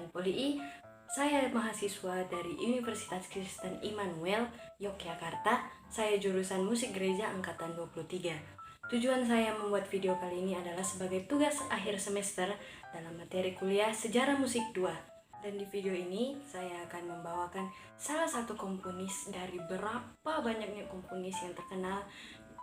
dengan Poli I. Saya mahasiswa dari Universitas Kristen Immanuel, Yogyakarta. Saya jurusan musik gereja angkatan 23. Tujuan saya membuat video kali ini adalah sebagai tugas akhir semester dalam materi kuliah Sejarah Musik 2. Dan di video ini saya akan membawakan salah satu komponis dari berapa banyaknya komponis yang terkenal.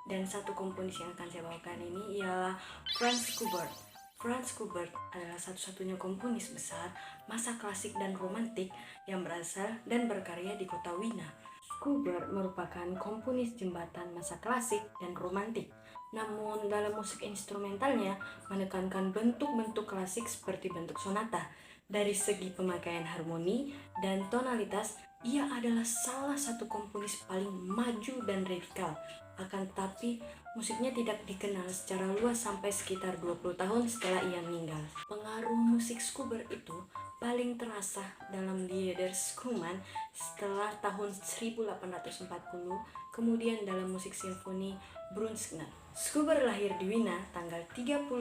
Dan satu komponis yang akan saya bawakan ini ialah Franz Schubert. Franz Schubert adalah satu-satunya komponis besar masa klasik dan romantik yang berasal dan berkarya di kota Wina. Schubert merupakan komponis jembatan masa klasik dan romantik. Namun dalam musik instrumentalnya menekankan bentuk-bentuk klasik seperti bentuk sonata. Dari segi pemakaian harmoni dan tonalitas, ia adalah salah satu komponis paling maju dan radikal. Akan tetapi, musiknya tidak dikenal secara luas sampai sekitar 20 tahun setelah ia meninggal. Pengaruh musik Schubert itu paling terasa dalam Lieder Schumann setelah tahun 1840, kemudian dalam musik simfoni Bruckner. Schubert lahir di Wina tanggal 31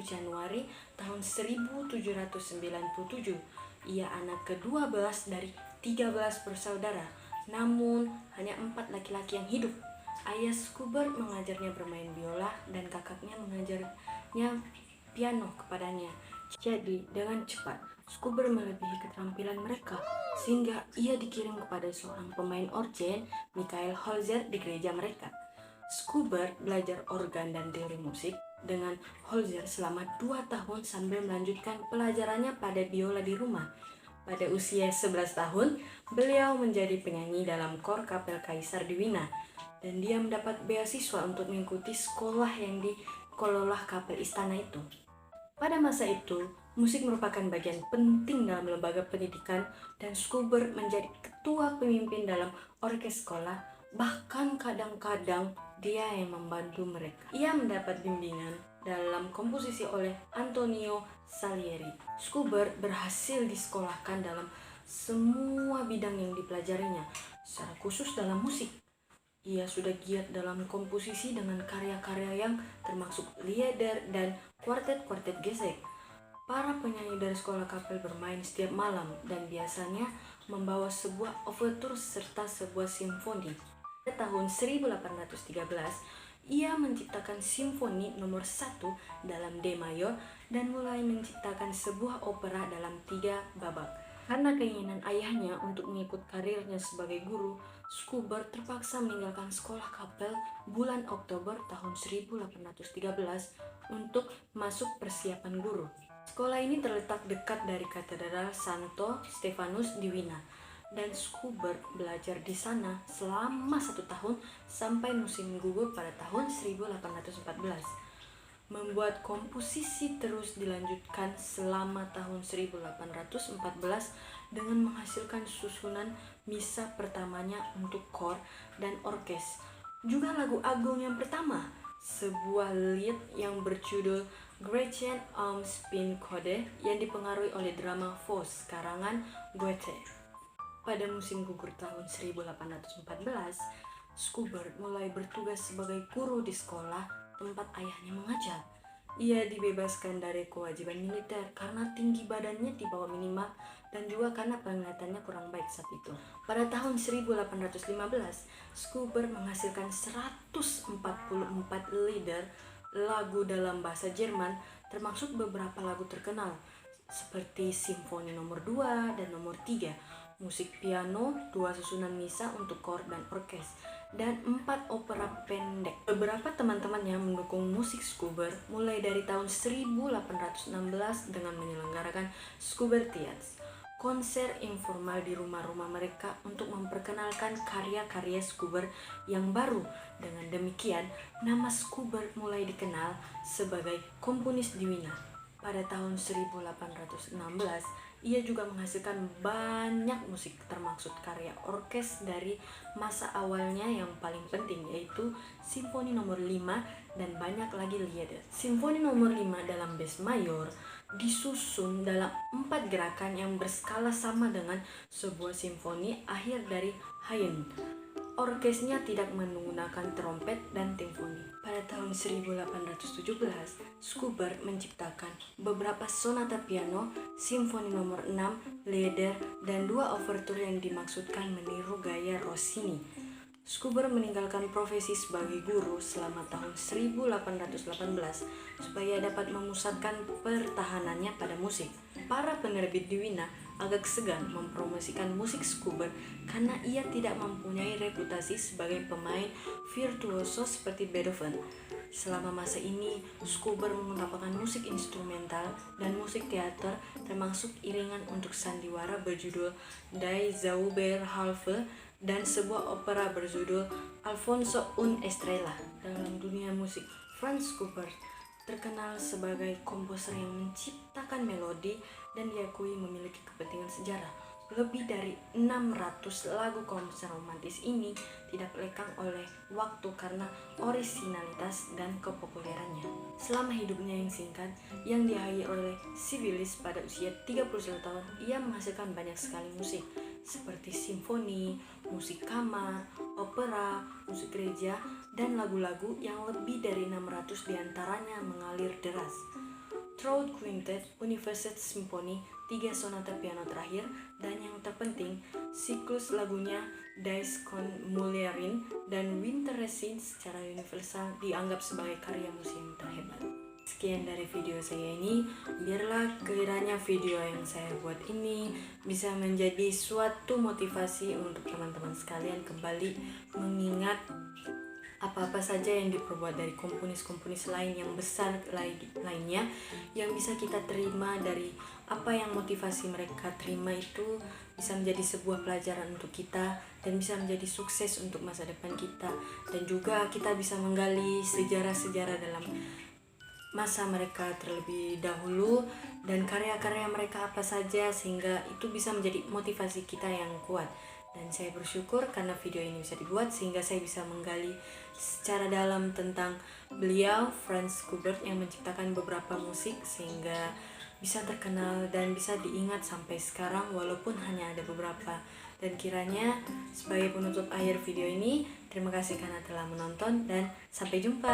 Januari tahun 1797. Ia anak ke-12 dari 13 bersaudara, namun hanya 4 laki-laki yang hidup. Ayah Schubert mengajarnya bermain biola dan kakaknya mengajarnya piano kepadanya. Jadi, dengan cepat, Schubert melebihi keterampilan mereka, sehingga ia dikirim kepada seorang pemain organ, Michael Holzer, di gereja mereka. Schubert belajar organ dan teori musik dengan Holzer selama 2 tahun sambil melanjutkan pelajarannya pada biola di rumah. Pada usia 11 tahun, beliau menjadi penyanyi dalam kor kapel kaisar di Wina, dan dia mendapat beasiswa untuk mengikuti sekolah yang dikelola kapel istana itu. Pada masa itu, musik merupakan bagian penting dalam lembaga pendidikan dan Schubert menjadi ketua pemimpin dalam orkes sekolah, bahkan kadang-kadang dia yang membantu mereka. Ia mendapat bimbingan dalam komposisi oleh Antonio Salieri. Schubert berhasil disekolahkan dalam semua bidang yang dipelajarinya, secara khusus dalam musik. Ia sudah giat dalam komposisi dengan karya-karya yang termasuk lieder dan kuartet-kuartet gesek. Para penyanyi dari sekolah kapel bermain setiap malam dan biasanya membawa sebuah overture serta sebuah simfoni. Pada tahun 1813, ia menciptakan simfoni nomor 1 dalam D mayor dan mulai menciptakan sebuah opera dalam 3 babak. Karena keinginan ayahnya untuk mengikut karirnya sebagai guru, Schubert terpaksa meninggalkan sekolah kapel bulan Oktober tahun 1813 untuk masuk persiapan guru. Sekolah ini terletak dekat dari Katedral Santo Stefanus di Wina, dan Schubert belajar di sana selama 1 tahun sampai musim gugur pada tahun 1814. Membuat komposisi terus dilanjutkan selama tahun 1814 dengan menghasilkan susunan misa pertamanya untuk kor dan orkes. Juga lagu agung yang pertama, sebuah lied yang berjudul Gretchen am Spinnekode yang dipengaruhi oleh drama Faust karangan Goethe. Pada musim gugur tahun 1814, Schubert mulai bertugas sebagai guru di sekolah tempat ayahnya mengajar. Ia dibebaskan dari kewajiban militer karena tinggi badannya di bawah minimal dan juga karena penglihatannya kurang baik saat itu. Pada tahun 1815, Schubert menghasilkan 144 lieder lagu dalam bahasa Jerman, termasuk beberapa lagu terkenal seperti Simfoni nomor 2 dan nomor 3, musik piano, 2 susunan misa untuk kor dan orkes, dan 4 opera pendek. Beberapa teman-temannya mendukung musik Schubert mulai dari tahun 1816 dengan menyelenggarakan Schubertiads, konser informal di rumah-rumah mereka untuk memperkenalkan karya-karya Schubert yang baru. Dengan demikian, nama Schubert mulai dikenal sebagai komponis di Wina. Pada tahun 1816, ia juga menghasilkan banyak musik, termasuk karya orkes dari masa awalnya yang paling penting, yaitu Simfoni nomor 5 dan banyak lagi lieder. Simfoni nomor 5 dalam bes mayor disusun dalam 4 gerakan yang berskala sama dengan sebuah simfoni akhir dari Haydn. Orkesnya tidak menggunakan trompet dan timpani. Pada tahun tahun 1817, Schubert menciptakan beberapa sonata piano, simfoni nomor 6, Lieder, dan 2 overture yang dimaksudkan meniru gaya Rossini. Schubert meninggalkan profesi sebagai guru selama tahun 1818 supaya dapat memusatkan pertahanannya pada musik. Para penerbit di Wina agak segan mempromosikan musik Schubert karena ia tidak mempunyai reputasi sebagai pemain virtuoso seperti Beethoven. Selama masa ini, Schubert mengembangkan musik instrumental dan musik teater, termasuk iringan untuk sandiwara berjudul Die Zauberhalfe dan sebuah opera berjudul Alfonso und Estrella. Dalam dunia musik, Franz Schubert terkenal sebagai komposer yang menciptakan melodi dan diakui memiliki kepentingan sejarah. Lebih dari 600 lagu konser romantis ini tidak lekang oleh waktu karena orisinalitas dan kepopulerannya. Selama hidupnya yang singkat, yang diakhiri oleh Sibelius pada usia 31 tahun, ia menghasilkan banyak sekali musik, seperti simfoni, musik kamar, opera, musik gereja, dan lagu-lagu yang lebih dari 600 diantaranya mengalir deras. Throat Quintet, University Symphony, 3 sonata piano terakhir, dan yang terpenting, siklus lagunya Dies Konmullerin dan Winterreise secara universal dianggap sebagai karya musik yang terhebat. Sekian dari video saya ini, biarlah kiranya video yang saya buat ini bisa menjadi suatu motivasi untuk teman-teman sekalian kembali mengingat apa-apa saja yang diperbuat dari komponis-komponis lain yang besar lainnya yang bisa kita terima dari apa yang motivasi mereka terima itu bisa menjadi sebuah pelajaran untuk kita dan bisa menjadi sukses untuk masa depan kita, dan juga kita bisa menggali sejarah-sejarah dalam masa mereka terlebih dahulu dan karya-karya mereka apa saja sehingga itu bisa menjadi motivasi kita yang kuat. Dan saya bersyukur karena video ini bisa dibuat sehingga saya bisa menggali secara dalam tentang beliau, Franz Schubert, yang menciptakan beberapa musik sehingga bisa terkenal dan bisa diingat sampai sekarang walaupun hanya ada beberapa. Dan kiranya sebagai penutup akhir video ini, terima kasih karena telah menonton dan sampai jumpa.